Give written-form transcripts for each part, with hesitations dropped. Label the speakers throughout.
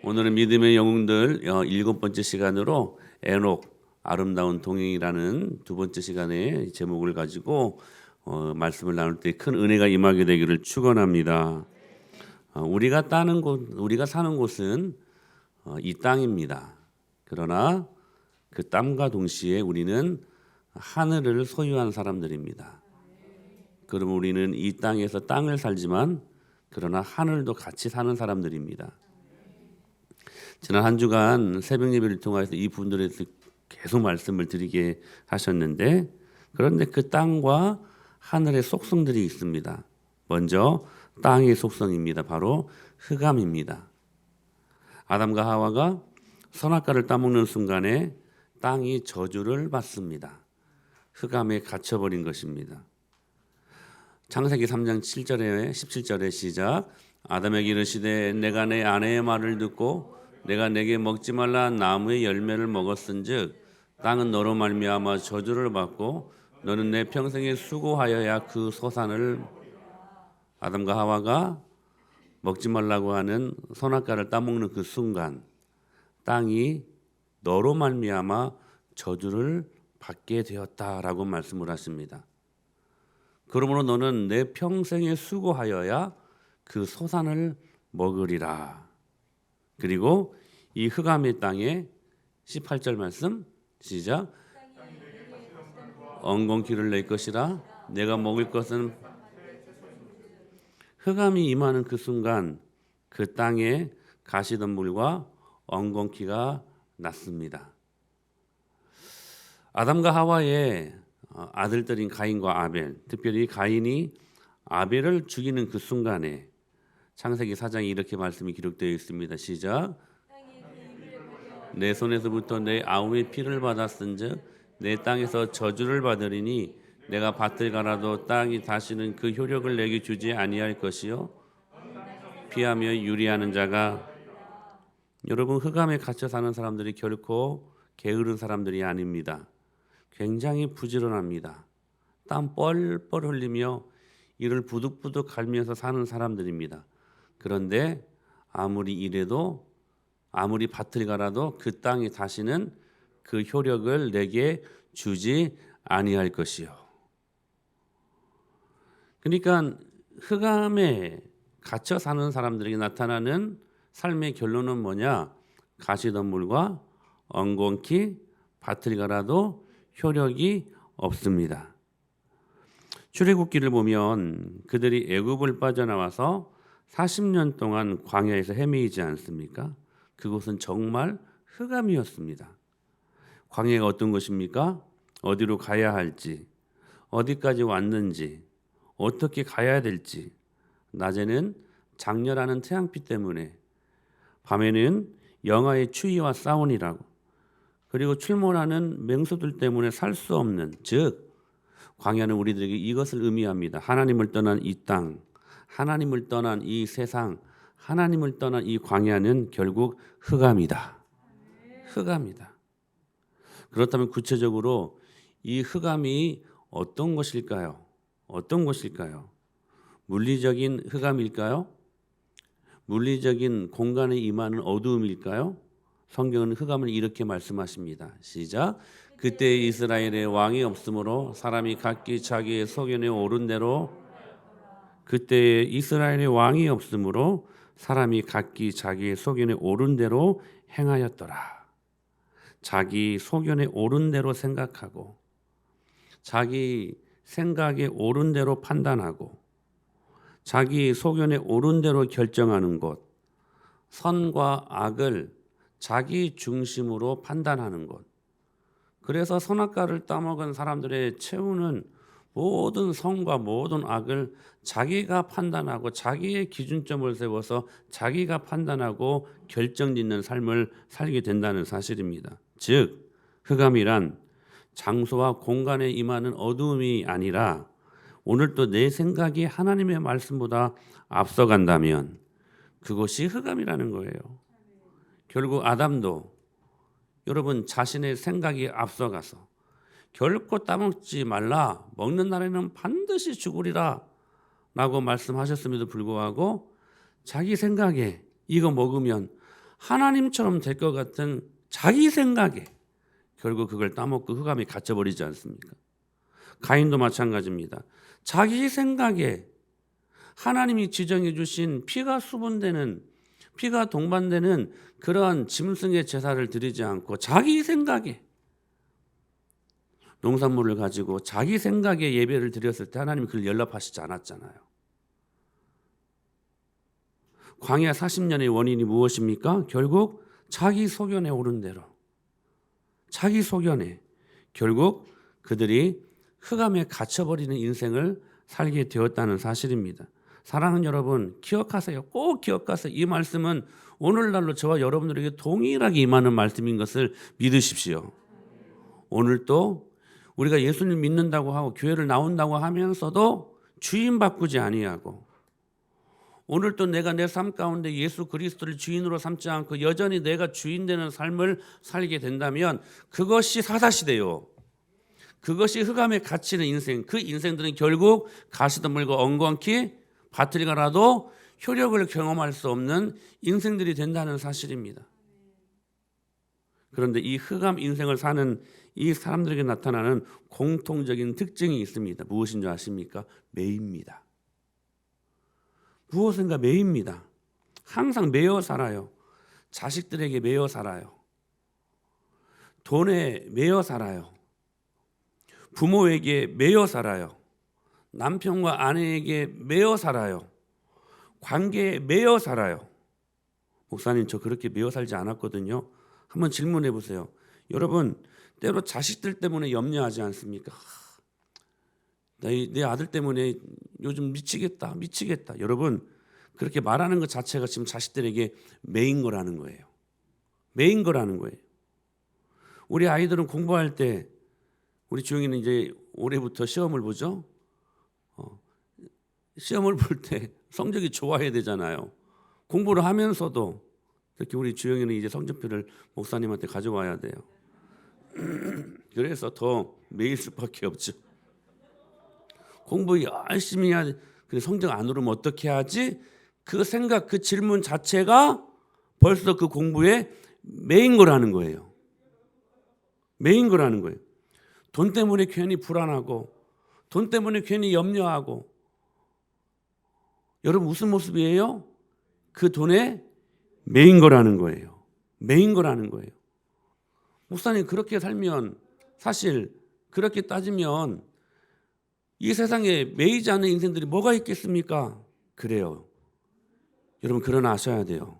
Speaker 1: 오늘은 믿음의 영웅들 7번째 시간으로 에녹 아름다운 동행이라는 두 번째 시간의 제목을 가지고 말씀을 나눌 때 큰 은혜가 임하게 되기를 축원합니다. 우리가 사는 곳은 이 땅입니다. 그러나 그 땅과 동시에 우리는 하늘을 소유한 사람들입니다. 그럼 우리는 이 땅에서 땅을 살지만 그러나 하늘도 같이 사는 사람들입니다. 지난 한 주간 새벽 예배를 통해서 이 부분들에 대해서 계속 말씀을 드리게 하셨는데, 그런데 그 땅과 하늘의 속성들이 있습니다. 먼저 땅의 속성입니다. 바로 흑암입니다. 아담과 하와가 선악과를 따먹는 순간에 땅이 저주를 받습니다. 흑암에 갇혀버린 것입니다. 창세기 3장 7절에 17절에 시작. 아담에게 이르시되 내가 내 아내의 말을 듣고 내가 내게 먹지 말라 나무의 열매를 먹었은즉 땅은 너로 말미암아 저주를 받고 너는 내 평생에 수고하여야 그 소산을. 아담과 하와가 먹지 말라고 하는 선악과를 따먹는 그 순간 땅이 너로 말미암아 저주를 받게 되었다라고 말씀을 하십니다. 그러므로 너는 내 평생에 수고하여야 그 소산을 먹으리라. 그리고 이 흑암의 땅에 18절 말씀 시작. 엉겅퀴를 낼 것이라 내가 먹을 것은. 흑암이 임하는 그 순간 그 땅에 가시덤불과 엉겅퀴가 났습니다. 아담과 하와의 아들들인 가인과 아벨, 특별히 가인이 아벨을 죽이는 그 순간에 창세기 4장에 이렇게 말씀이 기록되어 있습니다. 시작. 내 손에서부터 내 아우의 피를 받았은즉 내 땅에서 저주를 받으리니 내가 밭을 갈아도 땅이 다시는 그 효력을 내게 주지 아니할 것이요 피하며 유리하는 자가. 여러분, 흑암에 갇혀 사는 사람들이 결코 게으른 사람들이 아닙니다. 굉장히 부지런합니다. 땀 뻘뻘 흘리며 이를 부득부득 갈면서 사는 사람들입니다. 그런데 아무리 일해도 아무리 밭을 갈아도 그 땅이 다시는 그 효력을 내게 주지 아니할 것이요. 그러니까 흑암에 갇혀 사는 사람들에게 나타나는 삶의 결론은 뭐냐? 가시덤불과 엉겅퀴, 밭을 갈아도 효력이 없습니다. 출애굽기를 보면 그들이 애굽을 빠져나와서 40년 동안 광야에서 헤매이지 않습니까? 그곳은 정말 흑암이었습니다. 광야가 어떤 것입니까? 어디로 가야 할지, 어디까지 왔는지, 어떻게 가야 될지, 낮에는 장렬하는 태양빛 때문에, 밤에는 영하의 추위와 싸우니라고, 그리고 출몰하는 맹수들 때문에 살 수 없는, 즉 광야는 우리들에게 이것을 의미합니다. 하나님을 떠난 이 땅, 하나님을 떠난 이 세상, 하나님을 떠난 이 광야는 결국 흑암이다. 흑암이다. 그렇다면 구체적으로 이 흑암이 어떤 것일까요? 어떤 것일까요? 물리적인 흑암일까요? 물리적인 공간에 임하는 어두움일까요? 성경은 흑암을 이렇게 말씀하십니다. 시작. 그때 이스라엘의 왕이 없으므로 사람이 각기 자기의 소견에 오른 대로. 그때 이스라엘의 왕이 없으므로 사람이 각기 자기의 소견에 오른 대로 행하였더라. 자기 소견에 오른 대로 생각하고 자기 생각에 오른 대로 판단하고 자기 소견에 오른 대로 결정하는 것, 선과 악을 자기 중심으로 판단하는 것. 그래서 선악과를 따먹은 사람들의 최후는 모든 선과 모든 악을 자기가 판단하고 자기의 기준점을 세워서 자기가 판단하고 결정짓는 삶을 살게 된다는 사실입니다. 즉 흑암이란 장소와 공간에 임하는 어두움이 아니라 오늘도 내 생각이 하나님의 말씀보다 앞서간다면 그것이 흑암이라는 거예요. 결국 아담도 여러분 자신의 생각이 앞서가서 결코 따먹지 말라, 먹는 날에는 반드시 죽으리라 라고 말씀하셨음에도 불구하고 자기 생각에 이거 먹으면 하나님처럼 될 것 같은 자기 생각에 결국 그걸 따먹고 흑암에 갇혀버리지 않습니까? 가인도 마찬가지입니다. 자기 생각에 하나님이 지정해 주신 피가 수분되는, 피가 동반되는 그러한 짐승의 제사를 드리지 않고 자기 생각에 농산물을 가지고 자기 생각에 예배를 드렸을 때 하나님이 그를 연락하시지 않았잖아요. 광야 40년의 원인이 무엇입니까? 결국 자기 소견에 오른 대로, 자기 소견에 결국 그들이 흑암에 갇혀버리는 인생을 살게 되었다는 사실입니다. 사랑하는 여러분, 기억하세요. 꼭 기억하세요. 이 말씀은 오늘날로 저와 여러분들에게 동일하게 임하는 말씀인 것을 믿으십시오. 오늘도 우리가 예수님 믿는다고 하고 교회를 나온다고 하면서도 주인 바꾸지 아니하고, 오늘도 내가 내 삶 가운데 예수 그리스도를 주인으로 삼지 않고 여전히 내가 주인 되는 삶을 살게 된다면 그것이 사사시대요. 그것이 흑암에 갇히는 인생, 그 인생들은 결국 가시덤불과 엉겅퀴 밭을 가라도 효력을 경험할 수 없는 인생들이 된다는 사실입니다. 그런데 이 흑암 인생을 사는 이 사람들에게 나타나는 공통적인 특징이 있습니다. 무엇인 줄 아십니까? 매입니다. 무엇인가 매입니다. 항상 매여 살아요. 자식들에게 매여 살아요. 돈에 매여 살아요. 부모에게 매여 살아요. 남편과 아내에게 매여 살아요. 관계에 매여 살아요. 목사님, 저 그렇게 매여 살지 않았거든요. 한번 질문해 보세요. 여러분, 때로 자식들 때문에 염려하지 않습니까? 내 아들 때문에 요즘 미치겠다. 여러분, 그렇게 말하는 것 자체가 지금 자식들에게 매인 거라는 거예요. 매인 거라는 거예요. 우리 아이들은 공부할 때, 우리 주영이는 이제 올해부터 시험을 보죠. 시험을 볼 때 성적이 좋아야 되잖아요. 공부를 하면서도 특히 우리 주영이는 이제 성적표를 목사님한테 가져와야 돼요. 그래서 더 매일 수밖에 없죠. 공부 열심히 해야 돼. 근데 성적 안 오르면 어떻게 하지? 그 생각, 그 질문 자체가 벌써 그 공부에 매인 거라는 거예요. 매인 거라는 거예요. 돈 때문에 괜히 불안하고, 돈 때문에 괜히 염려하고. 여러분, 무슨 모습이에요? 그 돈에 매인 거라는 거예요. 매인 거라는 거예요. 목사님, 그렇게 살면, 사실 그렇게 따지면 이 세상에 매이지 않는 인생들이 뭐가 있겠습니까? 그래요. 여러분, 그러나 아셔야 돼요.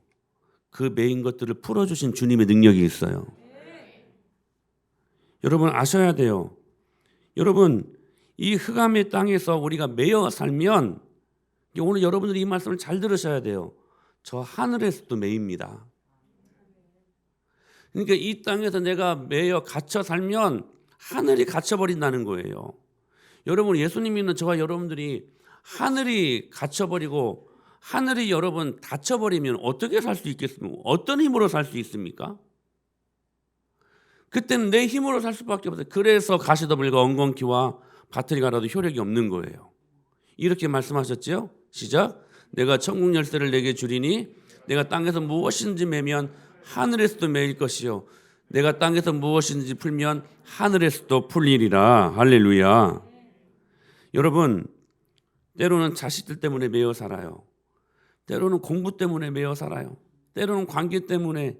Speaker 1: 그 매인 것들을 풀어주신 주님의 능력이 있어요. 여러분, 아셔야 돼요. 여러분, 이 흑암의 땅에서 우리가 매여 살면, 오늘 여러분들이 이 말씀을 잘 들으셔야 돼요. 저 하늘에서도 매입니다. 그러니까 이 땅에서 내가 매여 갇혀 살면 하늘이 갇혀버린다는 거예요. 여러분, 예수님 믿는 저와 여러분들이 하늘이 갇혀버리고 하늘이 여러분 닫혀버리면 어떻게 살 수 있겠습니까? 어떤 힘으로 살 수 있습니까? 그때는 내 힘으로 살 수밖에 없어요. 그래서 가시덤불과 엉겅퀴와 밭을 갈아도 효력이 없는 거예요. 이렇게 말씀하셨죠? 시작. 내가 천국 열쇠를 내게 주리니 내가 땅에서 무엇인지 매면 하늘에서도 매일 것이요 내가 땅에서 무엇인지 풀면 하늘에서도 풀리리라. 할렐루야. 여러분, 때로는 자식들 때문에 매여 살아요. 때로는 공부 때문에 매여 살아요. 때로는 관계 때문에,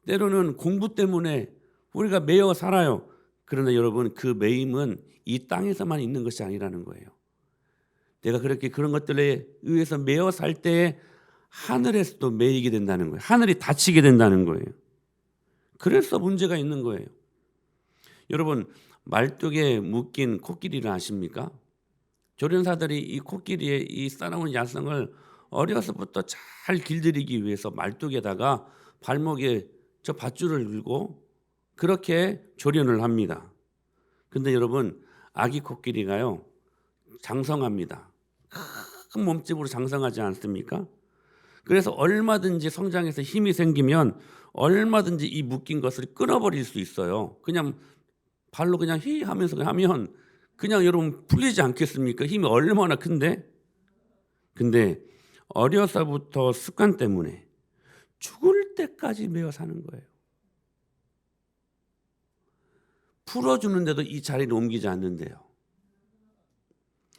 Speaker 1: 때로는 공부 때문에 우리가 매여 살아요. 그러나 여러분, 그 매임은 이 땅에서만 있는 것이 아니라는 거예요. 내가 그렇게 그런 것들에 의해서 매여 살 때 하늘에서도 매이게 된다는 거예요. 하늘이 닫히게 된다는 거예요. 그래서 문제가 있는 거예요. 여러분, 말뚝에 묶인 코끼리를 아십니까? 조련사들이 이 코끼리의 이 싸나운 야성을 어려서부터 잘 길들이기 위해서 말뚝에다가 발목에 저 밧줄을 들고 그렇게 조련을 합니다. 근데 여러분, 아기 코끼리가요, 장성합니다. 큰 몸집으로 장성하지 않습니까? 그래서 얼마든지 성장해서 힘이 생기면 얼마든지 이 묶인 것을 끊어버릴 수 있어요. 그냥 발로 그냥 히 하면서 하면 그냥 여러분 풀리지 않겠습니까? 힘이 얼마나 큰데? 근데 어려서부터 습관 때문에 죽을 풀 때까지 매어 사는 거예요. 풀어주는데도 이 자리를 옮기지 않는데요.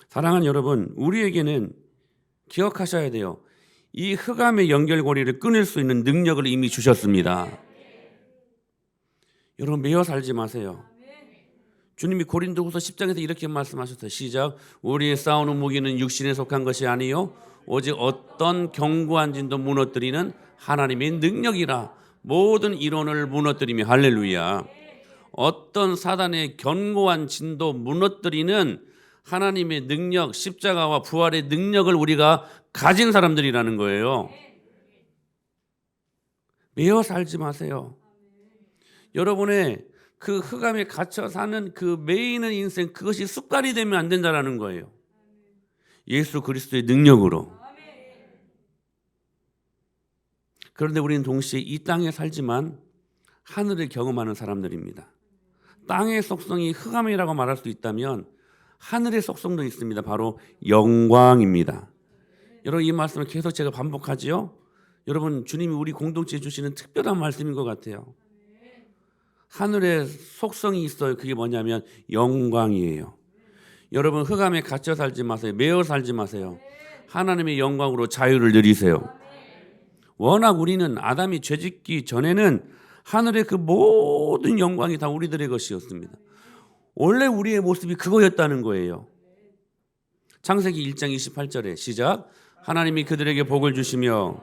Speaker 1: 사랑하는 여러분, 우리에게는 기억하셔야 돼요. 이 흑암의 연결고리를 끊을 수 있는 능력을 이미 주셨습니다. 여러분, 매어 살지 마세요. 주님이 고린도후서 10장에서 이렇게 말씀하셨어요. 시작. 우리의 싸우는 무기는 육신에 속한 것이 아니요 오직 어떤 견고한 진도 무너뜨리는 하나님의 능력이라. 모든 이론을 무너뜨리며, 할렐루야, 어떤 사단의 견고한 진도 무너뜨리는 하나님의 능력, 십자가와 부활의 능력을 우리가 가진 사람들이라는 거예요. 매어 살지 마세요. 여러분의 그 흑암에 갇혀 사는 그 매이는 인생, 그것이 습관이 되면 안 된다는 거예요. 예수 그리스도의 능력으로. 그런데 우리는 동시에 이 땅에 살지만 하늘을 경험하는 사람들입니다. 땅의 속성이 흑암이라고 말할 수 있다면 하늘의 속성도 있습니다. 바로 영광입니다. 여러분, 이 말씀을 계속 제가 반복하지요. 여러분, 주님이 우리 공동체에 주시는 특별한 말씀인 것 같아요. 하늘의 속성이 있어요. 그게 뭐냐면 영광이에요. 여러분, 흑암에 갇혀 살지 마세요. 매어 살지 마세요. 하나님의 영광으로 자유를 누리세요. 워낙 우리는 아담이 죄짓기 전에는 하늘의 그 모든 영광이 다 우리들의 것이었습니다. 원래 우리의 모습이 그거였다는 거예요. 창세기 1장 28절에 시작. 하나님이 그들에게 복을 주시며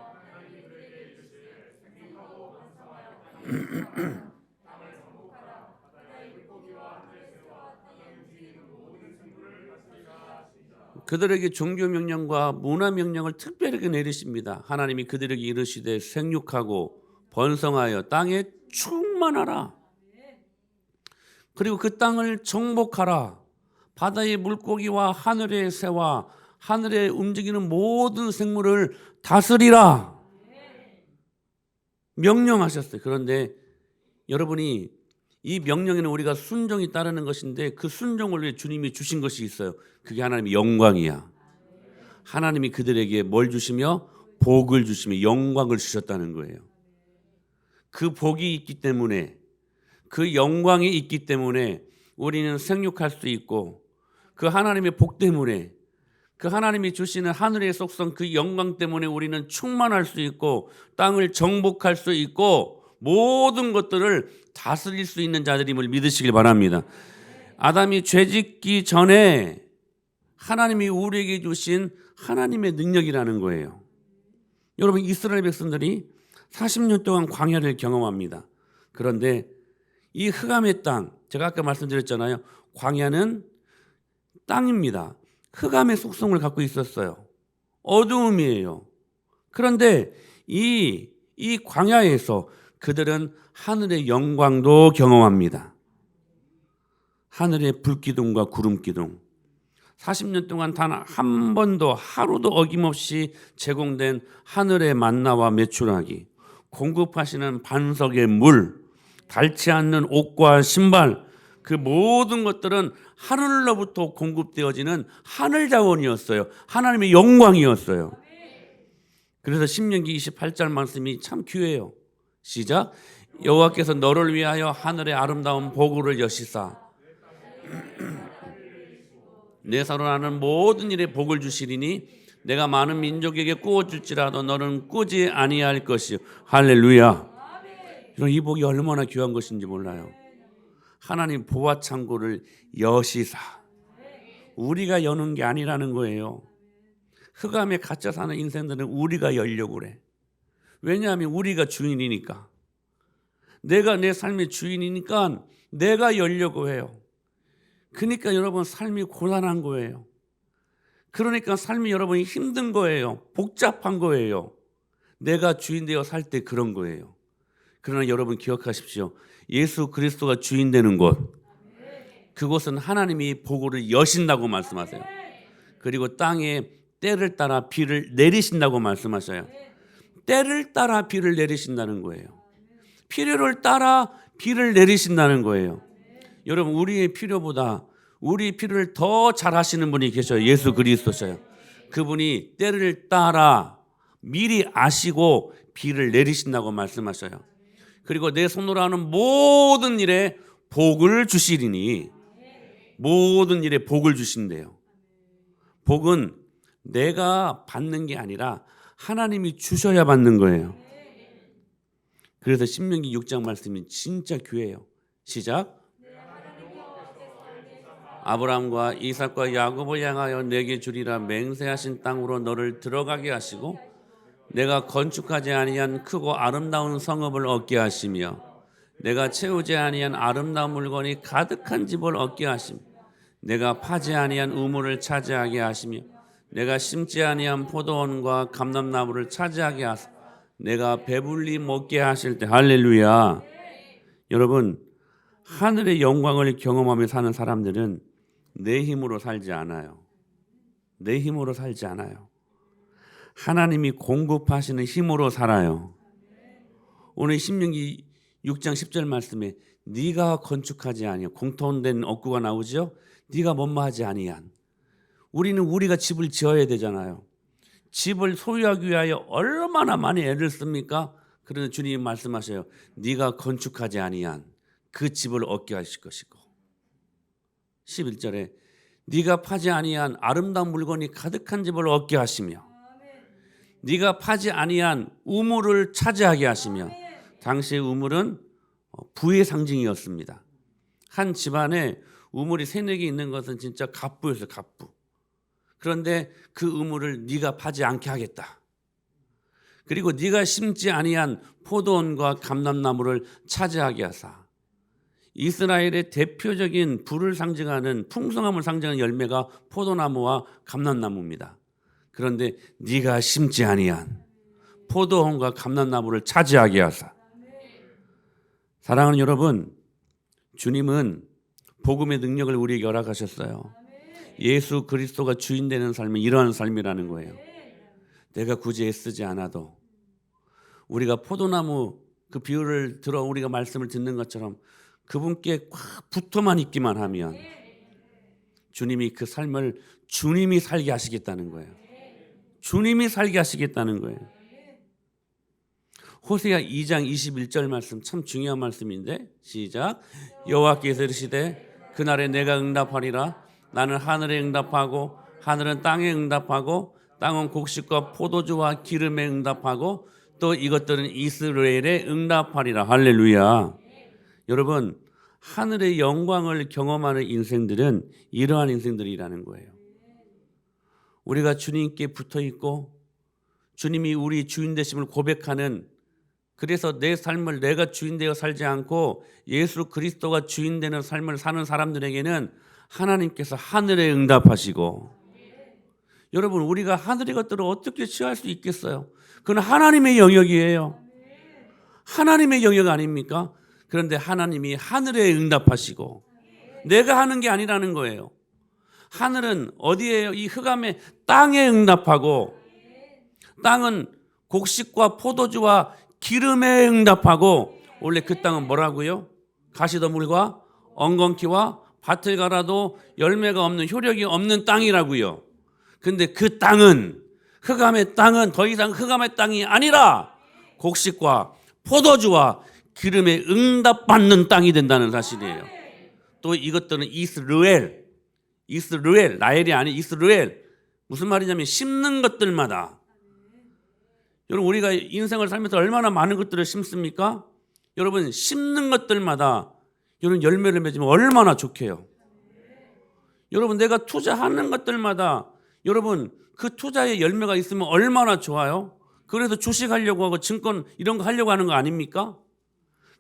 Speaker 1: 그들에게 종교 명령과 문화 명령을 특별하게 내리십니다. 하나님이 그들에게 이르시되 생육하고 번성하여 땅에 충만하라. 그리고 그 땅을 정복하라. 바다의 물고기와 하늘의 새와 하늘에 움직이는 모든 생물을 다스리라. 명령하셨어요. 그런데 여러분이 이 명령에는 우리가 순종이 따르는 것인데 그 순종을 위해 주님이 주신 것이 있어요. 그게 하나님의 영광이야. 하나님이 그들에게 뭘 주시며 복을 주시며 영광을 주셨다는 거예요. 그 복이 있기 때문에, 그 영광이 있기 때문에 우리는 생육할 수 있고, 그 하나님의 복 때문에, 그 하나님이 주시는 하늘의 속성, 그 영광 때문에 우리는 충만할 수 있고 땅을 정복할 수 있고 모든 것들을 다스릴 수 있는 자들임을 믿으시길 바랍니다. 아담이 죄짓기 전에 하나님이 우리에게 주신 하나님의 능력이라는 거예요. 여러분, 이스라엘 백성들이 40년 동안 광야를 경험합니다. 그런데 이 흑암의 땅, 제가 아까 말씀드렸잖아요. 광야는 땅입니다. 흑암의 속성을 갖고 있었어요. 어두움이에요. 그런데 이 광야에서 그들은 하늘의 영광도 경험합니다. 하늘의 불기둥과 구름기둥. 40년 동안 단 한 번도 하루도 어김없이 제공된 하늘의 만나와 메추라기, 공급하시는 반석의 물, 닳지 않는 옷과 신발, 그 모든 것들은 하늘로부터 공급되어지는 하늘 자원이었어요. 하나님의 영광이었어요. 그래서 신명기 28절 말씀이 참 귀해요. 시작. 여호와께서 너를 위하여 하늘의 아름다운 보고를 여시사 내 사로 나는 모든 일에 복을 주시리니 내가 많은 민족에게 꾸어줄지라도 너는 꾸지 아니할 것이요. 할렐루야. 이 복이 얼마나 귀한 것인지 몰라요. 하나님 보화 창고를 여시사, 우리가 여는 게 아니라는 거예요. 흑암에 갇혀 사는 인생들은 우리가 열려고 그래. 왜냐하면 우리가 주인이니까. 내가 내 삶의 주인이니까 내가 열려고 해요. 그러니까 여러분, 삶이 고단한 거예요. 그러니까 삶이 여러분이 힘든 거예요. 복잡한 거예요. 내가 주인 되어 살 때 그런 거예요. 그러나 여러분 기억하십시오. 예수 그리스도가 주인 되는 곳, 그곳은 하나님이 보고를 여신다고 말씀하세요. 그리고 땅에 때를 따라 비를 내리신다고 말씀하셔요. 때를 따라 비를 내리신다는 거예요. 필요를 따라 비를 내리신다는 거예요. 여러분, 우리의 필요보다 우리 필요를 더 잘하시는 분이 계셔요. 예수 그리스도셔요. 그분이 때를 따라 미리 아시고 비를 내리신다고 말씀하셔요. 그리고 내 손으로 하는 모든 일에 복을 주시리니, 모든 일에 복을 주신대요. 복은 내가 받는 게 아니라 하나님이 주셔야 받는 거예요. 그래서 신명기 6장 말씀이 진짜 귀해요. 시작. 아브라함과 이삭과 야곱을 향하여 내게 주리라 맹세하신 땅으로 너를 들어가게 하시고 내가 건축하지 아니한 크고 아름다운 성읍을 얻게 하시며 내가 채우지 아니한 아름다운 물건이 가득한 집을 얻게 하시며 내가 파지 아니한 우물을 차지하게 하시며 내가 심지 아니한 포도원과 감람나무를 차지하게 하시며 내가 배불리 먹게 하실 때. 할렐루야. 여러분, 하늘의 영광을 경험하며 사는 사람들은 내 힘으로 살지 않아요. 내 힘으로 살지 않아요. 하나님이 공급하시는 힘으로 살아요. 오늘 신명기 6장 10절 말씀에 네가 건축하지 아니한, 공통된 어구가 나오죠. 네가 뭐뭐하지 아니한. 우리는 우리가 집을 지어야 되잖아요. 집을 소유하기 위하여 얼마나 많이 애를 씁니까? 그런데 주님이 말씀하셔요. 네가 건축하지 아니한 그 집을 얻게 하실 것이고, 11절에 네가 파지 아니한 아름다운 물건이 가득한 집을 얻게 하시며 네가 파지 아니한 우물을 차지하게 하시며, 당시의 우물은 부의 상징이었습니다. 한 집안에 우물이 3-4개 있는 것은 진짜 갑부였어요. 갑부. 그런데 그 우물을 네가 파지 않게 하겠다. 그리고 네가 심지 아니한 포도원과 감람나무를 차지하게 하사. 이스라엘의 대표적인 부를 상징하는, 풍성함을 상징하는 열매가 포도나무와 감람나무입니다. 그런데 네가 심지 아니한 포도원과 감람나무를 차지하게 하사. 사랑하는 여러분, 주님은 복음의 능력을 우리에게 허락하셨어요. 예수 그리스도가 주인 되는 삶은 이러한 삶이라는 거예요. 내가 굳이 애쓰지 않아도, 우리가 포도나무 그 비유를 들어 우리가 말씀을 듣는 것처럼 그분께 꽉 붙어만 있기만 하면 주님이 그 삶을 주님이 살게 하시겠다는 거예요. 주님이 살게 하시겠다는 거예요. 호세아 2장 21절 말씀 참 중요한 말씀인데, 시작. 여호와께서 이르시되 그날에 내가 응답하리라. 나는 하늘에 응답하고 하늘은 땅에 응답하고 땅은 곡식과 포도주와 기름에 응답하고 또 이것들은 이스라엘에 응답하리라. 할렐루야. 여러분, 하늘의 영광을 경험하는 인생들은 이러한 인생들이라는 거예요. 우리가 주님께 붙어있고 주님이 우리 주인 되심을 고백하는, 그래서 내 삶을 내가 주인 되어 살지 않고 예수 그리스도가 주인 되는 삶을 사는 사람들에게는 하나님께서 하늘에 응답하시고, 여러분, 우리가 하늘의 것들을 어떻게 취할 수 있겠어요? 그건 하나님의 영역이에요. 하나님의 영역 아닙니까? 그런데 하나님이 하늘에 응답하시고, 내가 하는 게 아니라는 거예요. 하늘은 어디에요? 이 흑암의 땅에 응답하고, 땅은 곡식과 포도주와 기름에 응답하고, 원래 그 땅은 뭐라고요? 가시더물과 엉겅퀴와 밭을 갈아도 열매가 없는, 효력이 없는 땅이라고요. 근데 그 땅은, 흑암의 땅은 더 이상 흑암의 땅이 아니라 곡식과 포도주와 기름에 응답받는 땅이 된다는 사실이에요. 또 이것들은 이스라엘, 라헬이 아닌 이스라엘. 무슨 말이냐면 심는 것들마다. 여러분, 우리가 인생을 살면서 얼마나 많은 것들을 심습니까? 여러분, 심는 것들마다 여러분 열매를 맺으면 얼마나 좋게요. 여러분, 내가 투자하는 것들마다 여러분 그 투자에 열매가 있으면 얼마나 좋아요. 그래서 주식하려고 하고 증권 이런 거 하려고 하는 거 아닙니까?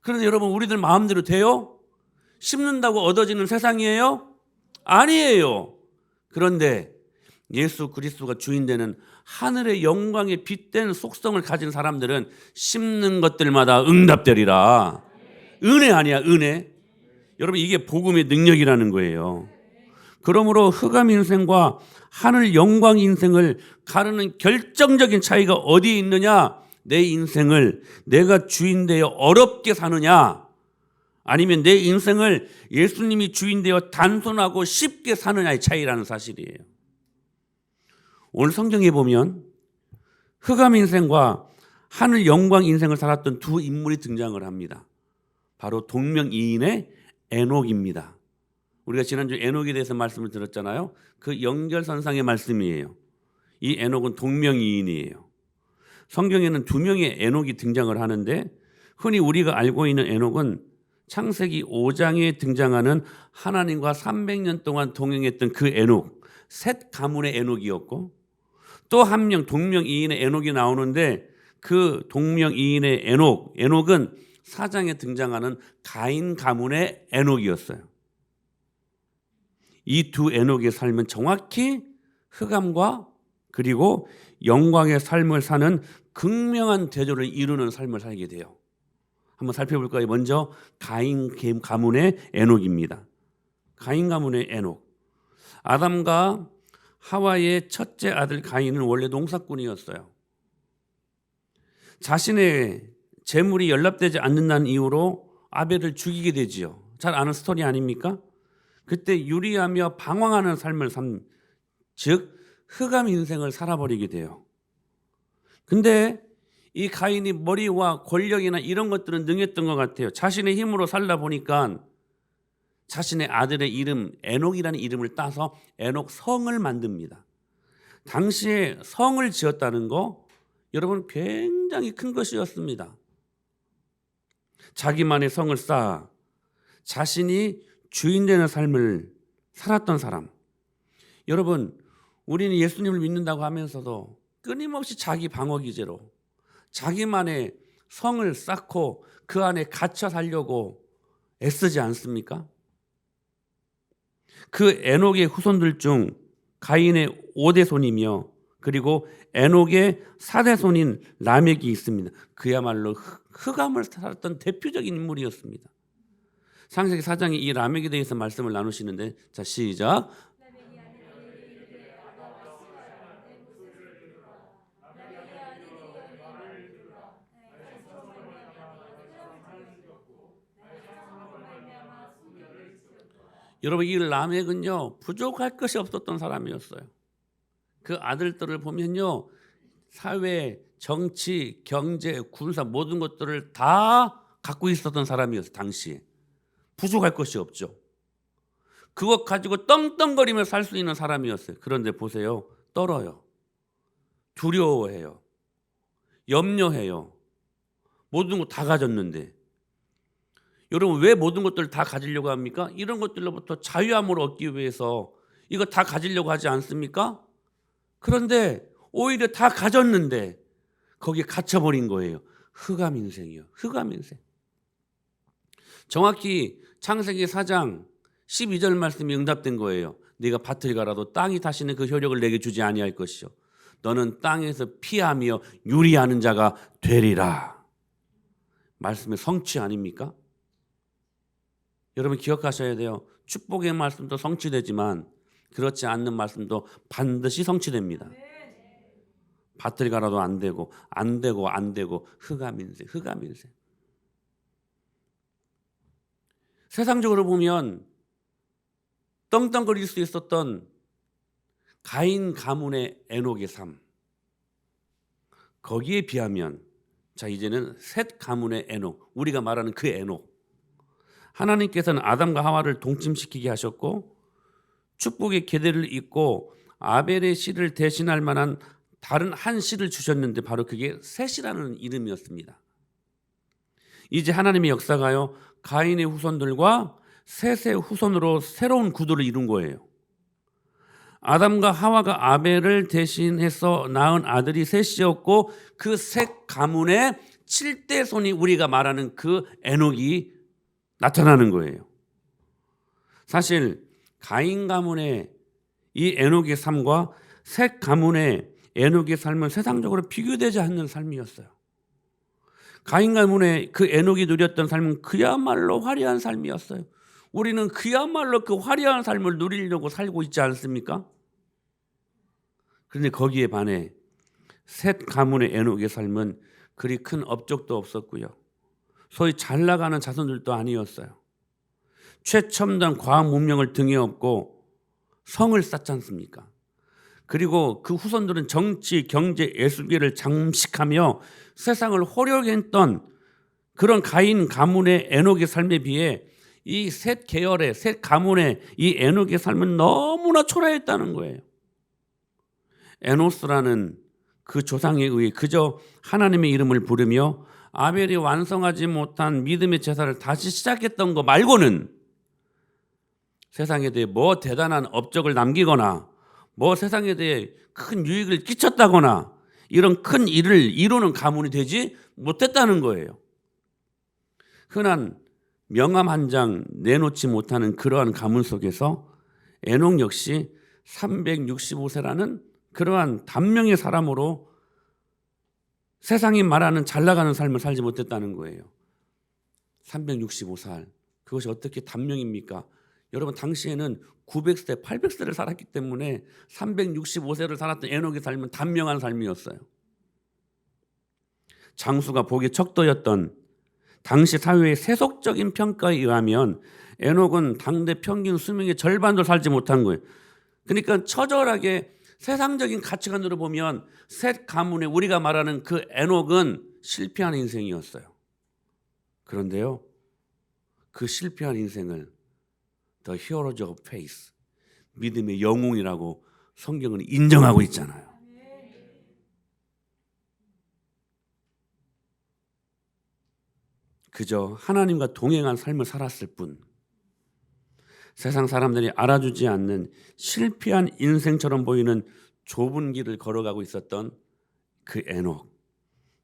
Speaker 1: 그런데 여러분, 우리들 마음대로 돼요? 심는다고 얻어지는 세상이에요? 아니에요. 그런데 예수 그리스도가 주인 되는 하늘의 영광의 빛된 속성을 가진 사람들은 심는 것들마다 응답되리라. 은혜 아니야, 은혜. 여러분, 이게 복음의 능력이라는 거예요. 그러므로 흑암 인생과 하늘 영광 인생을 가르는 결정적인 차이가 어디에 있느냐? 내 인생을 내가 주인 되어 어렵게 사느냐, 아니면 내 인생을 예수님이 주인 되어 단순하고 쉽게 사느냐의 차이라는 사실이에요. 오늘 성경에 보면 흑암 인생과 하늘 영광 인생을 살았던 두 인물이 등장을 합니다. 바로 동명이인의 에녹입니다. 우리가 지난주 에녹에 대해서 말씀을 들었잖아요. 그 연결선상의 말씀이에요. 이 에녹은 동명이인이에요. 성경에는 두 명의 에녹이 등장을 하는데 흔히 우리가 알고 있는 에녹은 창세기 5장에 등장하는 하나님과 300년 동안 동행했던 그 에녹, 셋 가문의 에녹이었고, 또 한 명 동명이인의 에녹이 나오는데 그 동명이인의 에녹은 4장에 등장하는 가인 가문의 에녹이었어요. 이 두 에녹의 삶은 정확히 흑암과 그리고 영광의 삶을 사는 극명한 대조를 이루는 삶을 살게 돼요. 한번 살펴볼까요? 먼저 가인 가문의 에녹입니다. 가인 가문의 에녹. 아담과 하와의 첫째 아들 가인은 원래 농사꾼이었어요. 자신의 재물이 연락되지 않는다는 이유로 아벨을 죽이게 되지요. 잘 아는 스토리 아닙니까? 그때 유리하며 방황하는 삶을 즉 흑암 인생을 살아버리게 돼요. 근데 이 가인이 머리와 권력이나 이런 것들은 능했던 것 같아요. 자신의 힘으로 살다 보니까 자신의 아들의 이름 에녹이라는 이름을 따서 에녹 성을 만듭니다. 당시에 성을 지었다는 거 여러분 굉장히 큰 것이었습니다. 자기만의 성을 쌓아 자신이 주인 되는 삶을 살았던 사람. 여러분, 우리는 예수님을 믿는다고 하면서도 끊임없이 자기 방어 기제로 자기만의 성을 쌓고 그 안에 갇혀 살려고 애쓰지 않습니까? 그 에녹의 후손들 중 가인의 5대 손이며 그리고 에녹의 4대 손인 라멕이 있습니다. 그야말로 흑암을 살았던 대표적인 인물이었습니다. 창세기 4장에 이 라멕에 대해서 말씀을 나누시는데, 자 시작. 여러분, 이 라멕은요 부족할 것이 없었던 사람이었어요. 그 아들들을 보면요 사회, 정치, 경제, 군사 모든 것들을 다 갖고 있었던 사람이었어요. 당시에 부족할 것이 없죠. 그것 가지고 떵떵거리며 살 수 있는 사람이었어요. 그런데 보세요, 떨어요. 두려워해요. 염려해요. 모든 거 다 가졌는데. 여러분, 왜 모든 것들을 다 가지려고 합니까? 이런 것들로부터 자유함을 얻기 위해서 이거 다 가지려고 하지 않습니까? 그런데 오히려 다 가졌는데 거기에 갇혀버린 거예요. 흑암 인생이요. 흑암 인생. 정확히 창세기 4장 12절 말씀이 응답된 거예요. 네가 밭을 갈아도 땅이 다시는 그 효력을 내게 주지 아니할 것이요. 너는 땅에서 피하며 유리하는 자가 되리라. 말씀의 성취 아닙니까? 여러분 기억하셔야 돼요. 축복의 말씀도 성취되지만 그렇지 않는 말씀도 반드시 성취됩니다. 밭을 갈아도 안 되고 흑암 인생. 세상적으로 보면 떵떵거릴 수 있었던 가인 가문의 에녹의 삶, 거기에 비하면 자 이제는 셋 가문의 에녹, 우리가 말하는 그 에녹, 하나님께서는 아담과 하와를 동침시키게 하셨고 축복의 계대를 잇고 아벨의 씨를 대신할 만한 다른 한 씨를 주셨는데 바로 그게 셋이라는 이름이었습니다. 이제 하나님의 역사가요 가인의 후손들과 셋의 후손으로 새로운 구도를 이룬 거예요. 아담과 하와가 아벨을 대신해서 낳은 아들이 셋이었고 그 셋 가문의 7대 손이 우리가 말하는 그 에녹이 나타나는 거예요. 사실 가인 가문의 이 에녹의 삶과 셋 가문의 에녹의 삶은 세상적으로 비교되지 않는 삶이었어요. 가인 가문의 그 에녹이 누렸던 삶은 그야말로 화려한 삶이었어요. 우리는 그야말로 그 화려한 삶을 누리려고 살고 있지 않습니까? 그런데 거기에 반해 셋 가문의 에녹의 삶은 그리 큰 업적도 없었고요. 소위 잘 나가는 자손들도 아니었어요. 최첨단 과학 문명을 등에 업고 성을 쌓지 않습니까? 그리고 그 후손들은 정치, 경제, 예술계를 장식하며 세상을 호려게 했던 그런 가인 가문의 에녹의 삶에 비해 이 셋 계열의 셋 가문의 이 에녹의 삶은 너무나 초라했다는 거예요. 에노스라는 그 조상에 의해 그저 하나님의 이름을 부르며 아벨이 완성하지 못한 믿음의 제사를 다시 시작했던 거 말고는 세상에 대해 뭐 대단한 업적을 남기거나 뭐 세상에 대해 큰 유익을 끼쳤다거나 이런 큰 일을 이루는 가문이 되지 못했다는 거예요. 흔한 명함 한 장 내놓지 못하는 그러한 가문 속에서 에녹 역시 365세라는 그러한 단명의 사람으로 세상이 말하는 잘 나가는 삶을 살지 못했다는 거예요. 365살. 그것이 어떻게 단명입니까? 여러분 당시에는 900세, 800세를 살았기 때문에 365세를 살았던 에녹의 삶은 단명한 삶이었어요. 장수가 보기에 척도였던 당시 사회의 세속적인 평가에 의하면 에녹은 당대 평균 수명의 절반도 살지 못한 거예요. 그러니까 처절하게 세상적인 가치관으로 보면 셋 가문의 우리가 말하는 그 에녹은 실패한 인생이었어요. 그런데요, 그 실패한 인생을 The Heroes of Faith, 믿음의 영웅이라고 성경은 인정하고 있잖아요. 그저 하나님과 동행한 삶을 살았을 뿐 세상 사람들이 알아주지 않는 실패한 인생처럼 보이는 좁은 길을 걸어가고 있었던 그 에녹.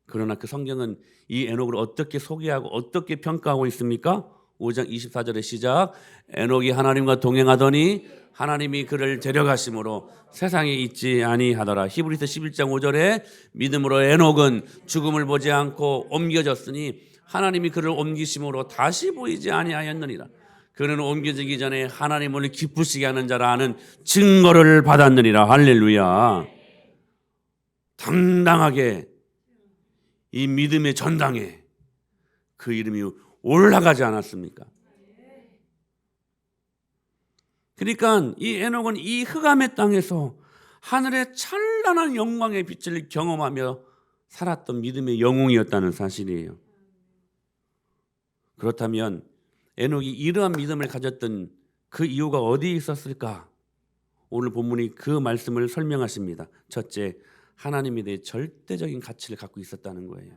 Speaker 1: 그러나 그 성경은 이 에녹을 어떻게 소개하고 어떻게 평가하고 있습니까? 5장 24절의 시작. 에녹이 하나님과 동행하더니 하나님이 그를 데려가심으로 세상에 있지 아니하더라. 히브리서 11장 5절에 믿음으로 에녹은 죽음을 보지 않고 옮겨졌으니 하나님이 그를 옮기심으로 다시 보이지 아니하였느니라. 그는 옮겨지기 전에 하나님을 기쁘시게 하는 자라 하는 증거를 받았느니라. 할렐루야. 당당하게 이 믿음의 전당에 그 이름이 올라가지 않았습니까? 그러니까 이 에녹은 이 흑암의 땅에서 하늘의 찬란한 영광의 빛을 경험하며 살았던 믿음의 영웅이었다는 사실이에요. 그렇다면 에녹이 이러한 믿음을 가졌던 그 이유가 어디에 있었을까? 오늘 본문이 그 말씀을 설명하십니다. 첫째, 하나님에 대해 절대적인 가치를 갖고 있었다는 거예요.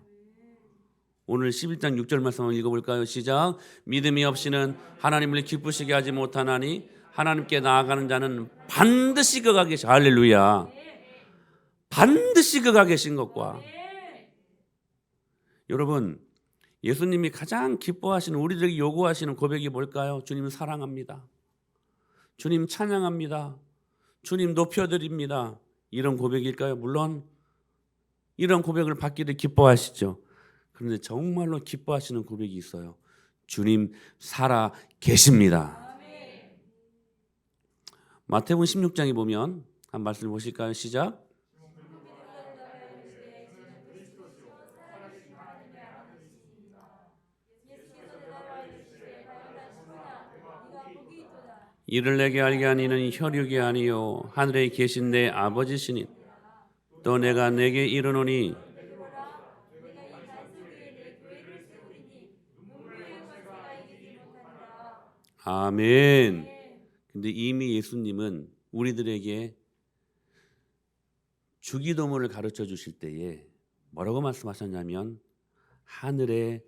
Speaker 1: 오늘 11장 6절 말씀 한번 읽어볼까요? 시작. 믿음이 없이는 하나님을 기쁘시게 하지 못하나니 하나님께 나아가는 자는 반드시 그가 계시. 할렐루야. 반드시 그가 계신 것과 여러분 예수님이 가장 기뻐하시는 우리들에게 요구하시는 고백이 뭘까요? 주님 사랑합니다. 주님 찬양합니다. 주님 높여드립니다. 이런 고백일까요? 물론 이런 고백을 받기를 기뻐하시죠. 그런데 정말로 기뻐하시는 고백이 있어요. 주님 살아 계십니다. 마태복음 16장에 보면 한 말씀 보실까요? 시작. 이를 내게 알게 하니는 혈육이 아니요 하늘에 계신 내 아버지시니 또 내가 내게 이르노니 아멘. 근데 이미 예수님은 우리들에게 주기도문을 가르쳐 주실 때에 뭐라고 말씀하셨냐면 하늘에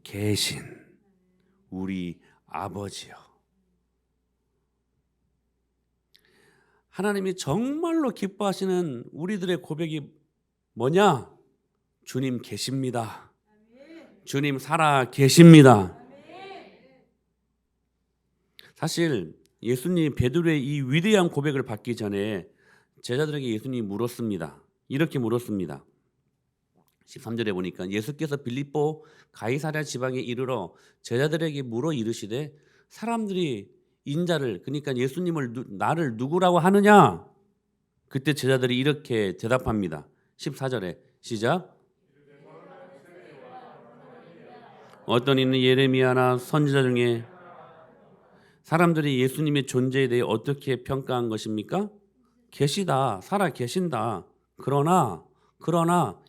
Speaker 1: 계신 우리 아버지요. 하나님이 정말로 기뻐하시는 우리들의 고백이 뭐냐? 주님 계십니다. 주님 살아 계십니다. 사실 예수님이 베드로의 이 위대한 고백을 받기 전에 제자들에게 예수님이 물었습니다. 이렇게 물었습니다. 13절에 보니까 예수께서 빌립보 가이사랴 지방에 이르러 제자들에게 물어 이르시되 사람들이 인자를 그러니까 예수님을 나를 누구라고 하느냐? 그때 제자들이 이렇게 대답합니다. 14절에 시작. 어떤 이는 예레미야나 선지자 중에 사람들이 예수님의 존재에 대해 어떻게 평가한 것입니까? 계시다, 살아 계신다. 그러나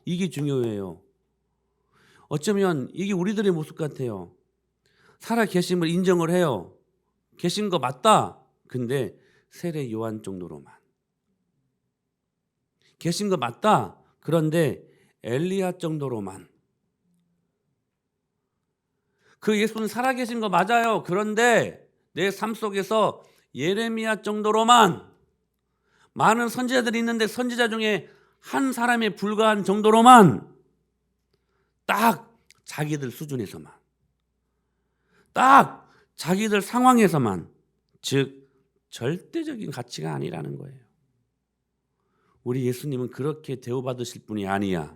Speaker 1: 이게 중요해요. 어쩌면 이게 우리들의 모습 같아요. 살아 계심을 인정을 해요. 계신 거 맞다. 근데 세례 요한 정도로만. 계신 거 맞다. 그런데 엘리야 정도로만. 그 예수는 살아 계신 거 맞아요. 그런데 내 삶 속에서 예레미야 정도로만. 많은 선지자들이 있는데 선지자 중에 한 사람에 불과한 정도로만. 딱 자기들 수준에서만. 딱 자기들 상황에서만. 즉 절대적인 가치가 아니라는 거예요. 우리 예수님은 그렇게 대우받으실 분이 아니야.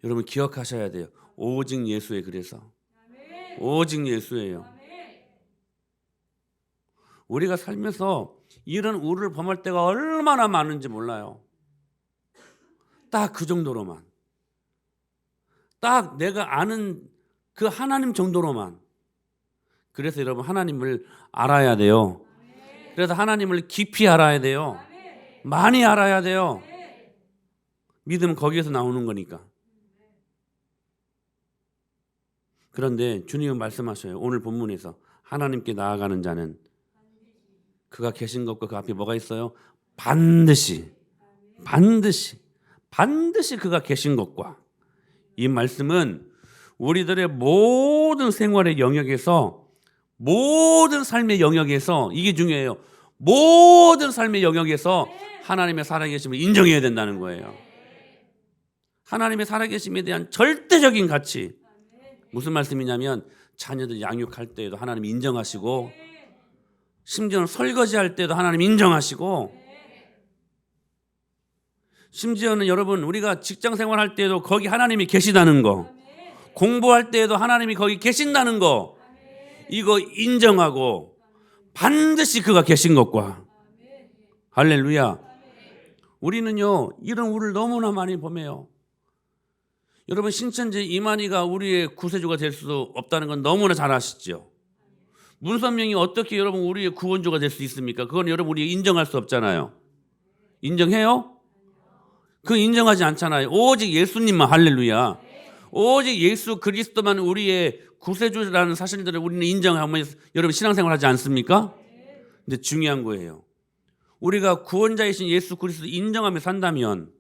Speaker 1: 여러분 기억하셔야 돼요. 오직 예수에 그래서. 오직 예수예요. 우리가 살면서 이런 우를 범할 때가 얼마나 많은지 몰라요. 딱 그 정도로만. 딱 내가 아는 그 하나님 정도로만. 그래서 여러분 하나님을 알아야 돼요. 그래서 하나님을 깊이 알아야 돼요. 많이 알아야 돼요. 믿음은 거기에서 나오는 거니까. 그런데 주님은 말씀하셔요. 오늘 본문에서 하나님께 나아가는 자는 그가 계신 것과 그 앞에 뭐가 있어요? 반드시 그가 계신 것과. 이 말씀은 우리들의 모든 생활의 영역에서, 모든 삶의 영역에서, 이게 중요해요. 모든 삶의 영역에서 하나님의 살아계심을 인정해야 된다는 거예요. 하나님의 살아계심에 대한 절대적인 가치. 무슨 말씀이냐면 자녀들 양육할 때에도 하나님 인정하시고, 심지어는 설거지할 때도 하나님 인정하시고, 심지어는 여러분 우리가 직장 생활할 때에도 거기 하나님이 계시다는 거, 공부할 때에도 하나님이 거기 계신다는 거, 이거 인정하고 반드시 그가 계신 것과. 할렐루야. 우리는요 이런 우를 너무나 많이 범해요. 여러분 신천지 이만희가 우리의 구세주가 될 수 없다는 건 너무나 잘 아시죠. 문선명이 어떻게 여러분 우리의 구원주가 될 수 있습니까? 그건 여러분 우리 인정할 수 없잖아요. 인정해요? 그건 인정하지 않잖아요. 오직 예수님만. 할렐루야. 오직 예수 그리스도만 우리의 구세주라는 사실들을 우리는 인정하고 여러분 신앙생활 하지 않습니까? 근데 중요한 거예요. 우리가 구원자이신 예수 그리스도 인정하며 산다면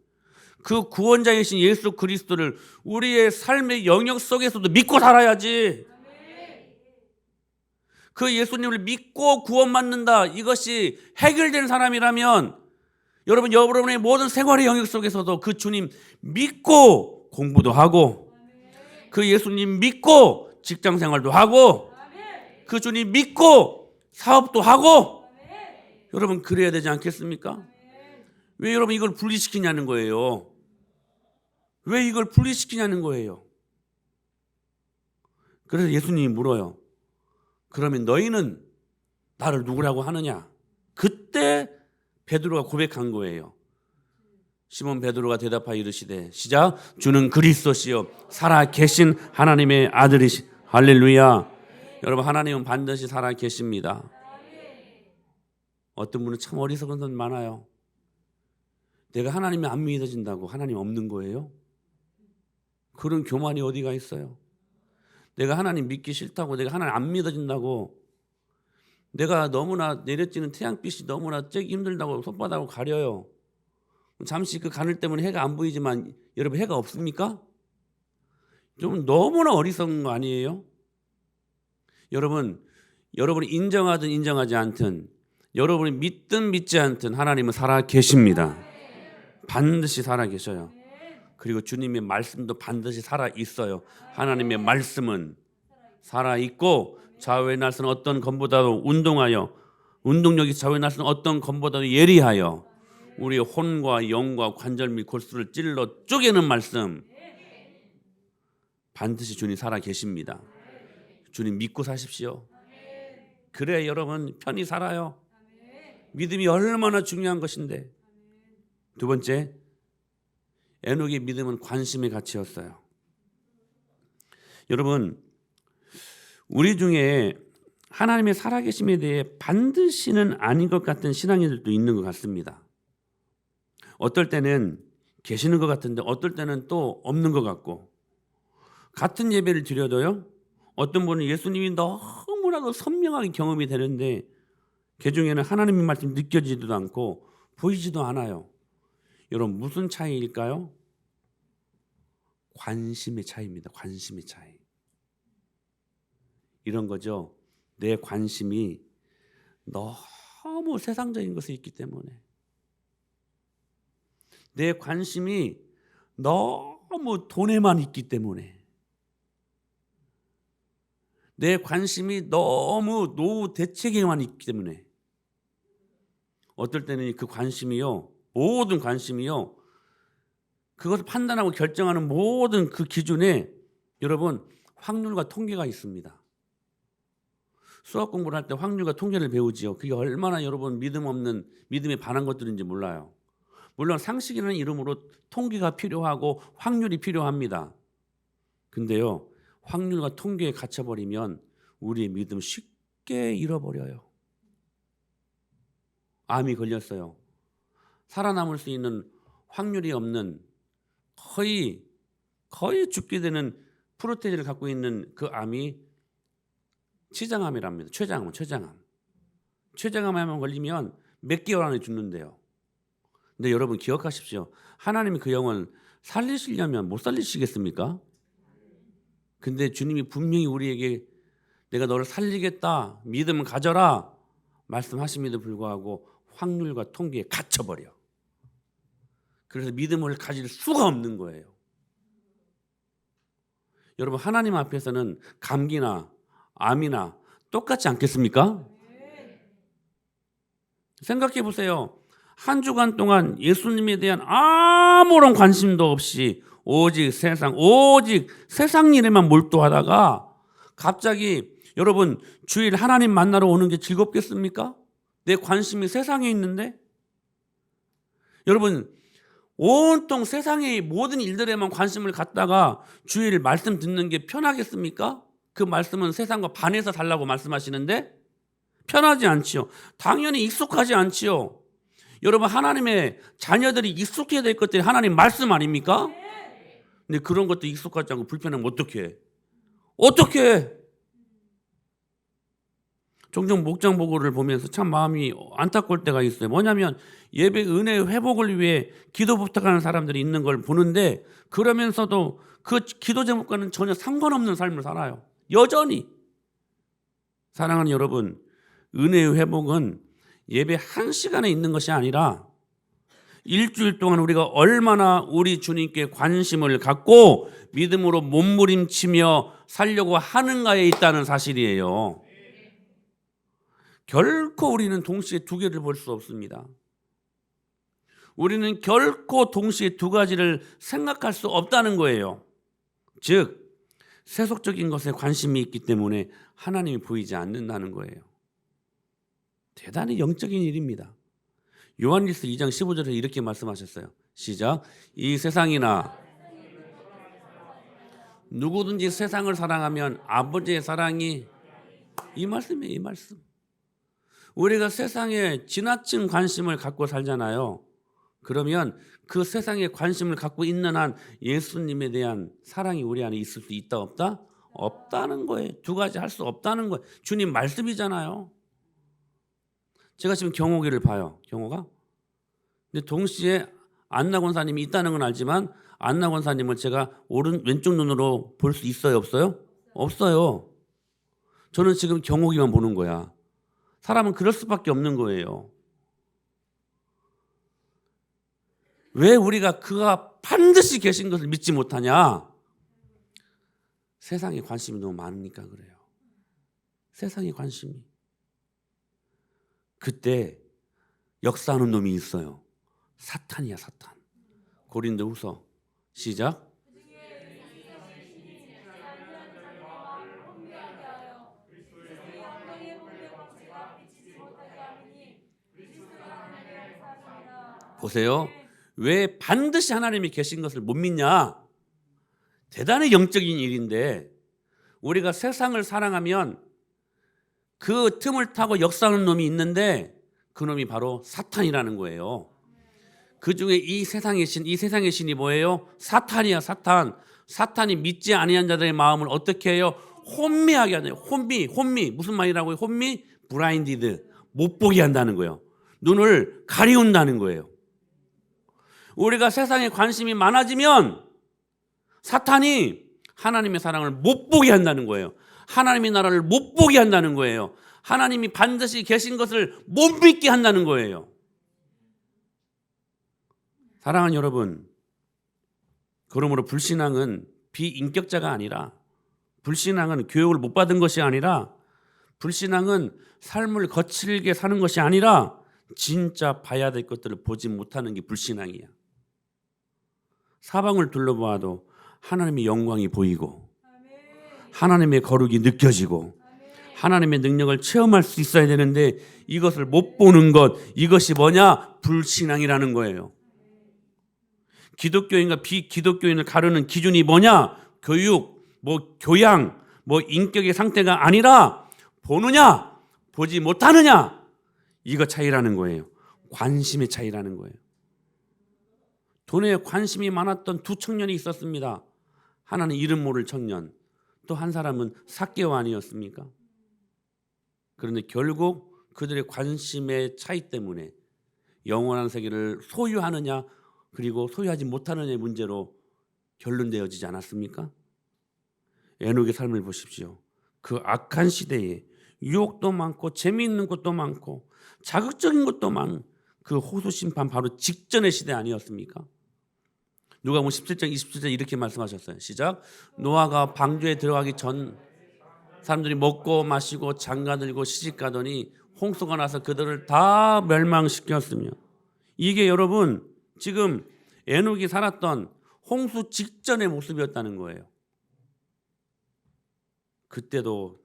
Speaker 1: 그 구원자이신 예수 그리스도를 우리의 삶의 영역 속에서도 믿고 살아야지. 그 예수님을 믿고 구원받는다. 이것이 해결된 사람이라면 여러분의 모든 생활의 영역 속에서도 그 주님 믿고 공부도 하고, 그 예수님 믿고 직장 생활도 하고, 그 주님 믿고 사업도 하고. 여러분 그래야 되지 않겠습니까? 왜 여러분 이걸 분리시키냐는 거예요. 왜 이걸 분리시키냐는 거예요. 그래서 예수님이 물어요. 그러면 너희는 나를 누구라고 하느냐? 그때 베드로가 고백한 거예요. 시몬 베드로가 대답하여 이르시되 시작 주는 그리스도시요 살아 계신 하나님의 아들이시. 할렐루야. 여러분 하나님은 반드시 살아 계십니다. 어떤 분은 참 어리석은 분 많아요. 내가 하나님이 안 믿어진다고 하나님 없는 거예요? 그런 교만이 어디가 있어요? 내가 하나님 믿기 싫다고, 내가 하나님 안 믿어진다고, 내가 너무나 내려지는 태양빛이 너무나 쬐기 힘들다고 손바닥으로 가려요. 잠시 그 가늘 때문에 해가 안 보이지만 여러분 해가 없습니까? 좀 너무나 어리석은 거 아니에요? 여러분이 인정하든 인정하지 않든, 여러분이 믿든 믿지 않든 하나님은 살아 계십니다. 반드시 살아 계셔요. 그리고 주님의 말씀도 반드시 살아 있어요. 하나님의 말씀은 살아 있고 좌우의 날선 어떤 검보다도 운동력이 좌우의 날선 어떤 검보다도 예리하여 우리의 혼과 영과 관절 및 골수를 찔러 쪼개는 말씀. 반드시 주님 살아 계십니다. 주님 믿고 사십시오. 그래야 여러분 편히 살아요. 믿음이 얼마나 중요한 것인데. 두 번째, 에녹의 믿음은 관심의 가치였어요. 여러분, 우리 중에 하나님의 살아계심에 대해 반드시는 아닌 것 같은 신앙인들도 있는 것 같습니다. 어떨 때는 계시는 것 같은데 어떨 때는 또 없는 것 같고, 같은 예배를 드려도요, 어떤 분은 예수님이 너무나도 선명하게 경험이 되는데 그 중에는 하나님의 말씀이 느껴지지도 않고 보이지도 않아요. 여러분, 무슨 차이일까요? 관심의 차이입니다. 관심의 차이. 이런 거죠. 내 관심이 너무 세상적인 것에 있기 때문에, 내 관심이 너무 돈에만 있기 때문에, 내 관심이 너무 노후 대책에만 있기 때문에, 어떨 때는 그 관심이요, 모든 관심이요, 그것을 판단하고 결정하는 모든 그 기준에 여러분 확률과 통계가 있습니다. 수학 공부를 할 때 확률과 통계를 배우지요. 그게 얼마나 여러분 믿음에 반한 것들인지 몰라요. 물론 상식이라는 이름으로 통계가 필요하고 확률이 필요합니다. 근데요, 확률과 통계에 갇혀버리면 우리의 믿음 쉽게 잃어버려요. 암이 걸렸어요. 살아남을 수 있는 확률이 없는, 거의 죽게 되는 프로테인을 갖고 있는 그 암이 췌장암이랍니다. 췌장암에 걸리면 몇 개월 안에 죽는데요. 근데 여러분 기억하십시오. 하나님이 그 영혼 살리시려면 못 살리시겠습니까? 근데 주님이 분명히 우리에게 내가 너를 살리겠다, 믿음을 가져라 말씀하심에도 불구하고 확률과 통계에 갇혀버려. 그래서 믿음을 가질 수가 없는 거예요. 여러분, 하나님 앞에서는 감기나 암이나 똑같지 않겠습니까? 생각해 보세요. 한 주간 동안 예수님에 대한 아무런 관심도 없이 오직 세상 일에만 몰두하다가 갑자기 여러분 주일 하나님 만나러 오는 게 즐겁겠습니까? 내 관심이 세상에 있는데, 여러분 온통 세상의 모든 일들에만 관심을 갖다가 주일 말씀 듣는 게 편하겠습니까? 그 말씀은 세상과 반해서 달라고 말씀하시는데 편하지 않지요. 당연히 익숙하지 않지요. 여러분, 하나님의 자녀들이 익숙해야 될 것들이 하나님 말씀 아닙니까? 근데 그런 것도 익숙하지 않고 불편하면 어떻게 해? 종종 목장 보고를 보면서 참 마음이 안타까울 때가 있어요. 뭐냐면 예배 은혜 회복을 위해 기도 부탁하는 사람들이 있는 걸 보는데, 그러면서도 그 기도 제목과는 전혀 상관없는 삶을 살아요. 여전히. 사랑하는 여러분, 은혜의 회복은 예배 한 시간에 있는 것이 아니라 일주일 동안 우리가 얼마나 우리 주님께 관심을 갖고 믿음으로 몸부림치며 살려고 하는가에 있다는 사실이에요. 결코 우리는 동시에 두 개를 볼 수 없습니다. 우리는 결코 동시에 두 가지를 생각할 수 없다는 거예요. 즉, 세속적인 것에 관심이 있기 때문에 하나님이 보이지 않는다는 거예요. 대단히 영적인 일입니다. 요한일서 2장 15절에 이렇게 말씀하셨어요. 시작. 이 세상이나 누구든지 세상을 사랑하면 아버지의 사랑이, 이 말씀이에요. 이 말씀. 우리가 세상에 지나친 관심을 갖고 살잖아요. 그러면 그 세상에 관심을 갖고 있는 한 예수님에 대한 사랑이 우리 안에 있을 수 있다 없다? 없다는 거예요. 두 가지 할 수 없다는 거예요. 주님 말씀이잖아요. 제가 지금 경호기를 봐요. 경호가. 근데 동시에 안나 권사님이 있다는 건 알지만 안나 권사님을 제가 왼쪽 눈으로 볼 수 있어요? 없어요? 없어요. 저는 지금 경호기만 보는 거야. 사람은 그럴 수밖에 없는 거예요. 왜 우리가 그가 반드시 계신 것을 믿지 못하냐? 세상에 관심이 너무 많으니까 그래요. 세상에 관심이. 그때 역사하는 놈이 있어요. 사탄이야, 사탄. 고린도후서 시작. 보세요. 왜 반드시 하나님이 계신 것을 못 믿냐? 대단히 영적인 일인데, 우리가 세상을 사랑하면 그 틈을 타고 역사하는 놈이 있는데 그 놈이 바로 사탄이라는 거예요. 그 중에 이 세상의 신이 뭐예요? 사탄이야, 사탄. 사탄이 믿지 아니한 자들의 마음을 어떻게 해요? 혼미하게 하네요. 혼미. 무슨 말이라고요? 혼미? 블라인디드. 못 보게 한다는 거예요. 눈을 가리운다는 거예요. 우리가 세상에 관심이 많아지면 사탄이 하나님의 사랑을 못 보게 한다는 거예요. 하나님의 나라를 못 보게 한다는 거예요. 하나님이 반드시 계신 것을 못 믿게 한다는 거예요. 사랑하는 여러분, 그러므로 불신앙은 비인격자가 아니라, 불신앙은 교육을 못 받은 것이 아니라, 불신앙은 삶을 거칠게 사는 것이 아니라 진짜 봐야 될 것들을 보지 못하는 게 불신앙이야. 사방을 둘러봐도 하나님의 영광이 보이고 하나님의 거룩이 느껴지고 하나님의 능력을 체험할 수 있어야 되는데 이것을 못 보는 것, 이것이 뭐냐? 불신앙이라는 거예요. 기독교인과 비기독교인을 가르는 기준이 뭐냐? 교육, 교양, 인격의 상태가 아니라 보느냐, 보지 못하느냐, 이거 차이라는 거예요. 관심의 차이라는 거예요. 돈에 관심이 많았던 두 청년이 있었습니다. 하나는 이름 모를 청년, 또 한 사람은 삭개오 아니었습니까? 그런데 결국 그들의 관심의 차이 때문에 영원한 세계를 소유하느냐 그리고 소유하지 못하느냐의 문제로 결론되어지지 않았습니까? 에녹의 삶을 보십시오. 그 악한 시대에 유혹도 많고 재미있는 것도 많고 자극적인 것도 많은 그 호수심판 바로 직전의 시대 아니었습니까? 누가복음 17장 27절 이렇게 말씀하셨어요. 시작. 노아가 방주에 들어가기 전 사람들이 먹고 마시고 장가들고 시집가더니 홍수가 나서 그들을 다 멸망시켰으며, 이게 여러분 지금 에녹이 살았던 홍수 직전의 모습이었다는 거예요. 그때도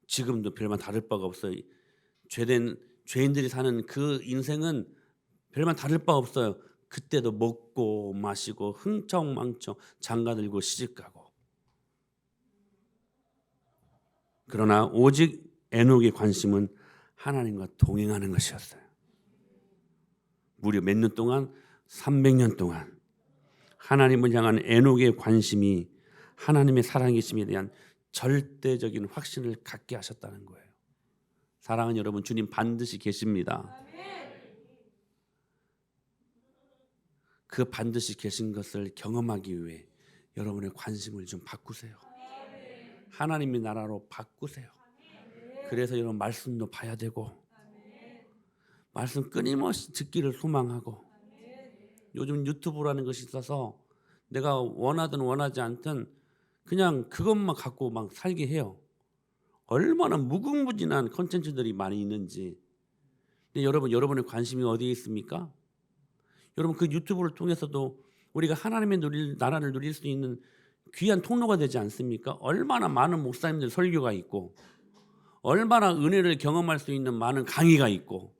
Speaker 1: 지금도 별반 다를 바가 없어요. 죄인들이 사는 그 인생은 별반 다를 바 없어요. 그때도 먹고 마시고 흥청망청 장가들고 시집가고. 그러나 오직 에녹의 관심은 하나님과 동행하는 것이었어요. 무려 몇 년 동안? 300년 동안 하나님을 향한 에녹의 관심이 하나님의 살아계심에 대한 절대적인 확신을 갖게 하셨다는 거예요. 사랑하는 여러분, 주님 반드시 계십니다. 그 반드시 계신 것을 경험하기 위해 여러분의 관심을 좀 바꾸세요. 하나님의 나라로 바꾸세요. 그래서 여러분 말씀도 봐야 되고, 말씀 끊임없이 듣기를 소망하고, 요즘 유튜브라는 것이 있어서 내가 원하든 원하지 않든 그냥 그것만 갖고 막 살게 해요. 얼마나 무궁무진한 콘텐츠들이 많이 있는지. 근데 여러분의 관심이 어디에 있습니까? 여러분 그 유튜브를 통해서도 우리가 하나님의 나라를 누릴 수 있는 귀한 통로가 되지 않습니까? 얼마나 많은 목사님들 설교가 있고, 얼마나 은혜를 경험할 수 있는 많은 강의가 있고,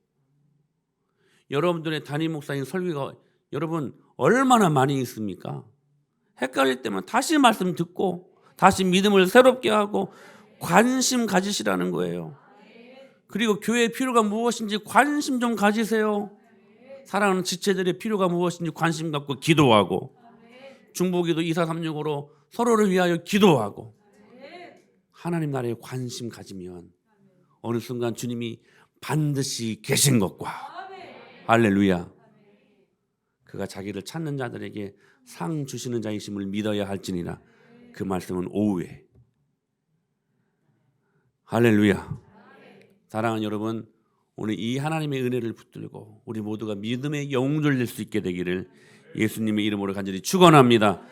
Speaker 1: 여러분들의 담임 목사님 설교가 여러분 얼마나 많이 있습니까? 헷갈릴 때만 다시 말씀 듣고 다시 믿음을 새롭게 하고 관심 가지시라는 거예요. 그리고 교회의 필요가 무엇인지 관심 좀 가지세요. 사랑하는 지체들의 필요가 무엇인지 관심 갖고 기도하고, 중보기도 2436으로 서로를 위하여 기도하고, 하나님 나라에 관심 가지면 어느 순간 주님이 반드시 계신 것과, 할렐루야, 그가 자기를 찾는 자들에게 상 주시는 자이심을 믿어야 할지니라. 그 말씀은 오후에. 할렐루야. 사랑하는 여러분, 오늘 이 하나님의 은혜를 붙들고 우리 모두가 믿음의 영웅들 될 수 있게 되기를 예수님의 이름으로 간절히 축원합니다.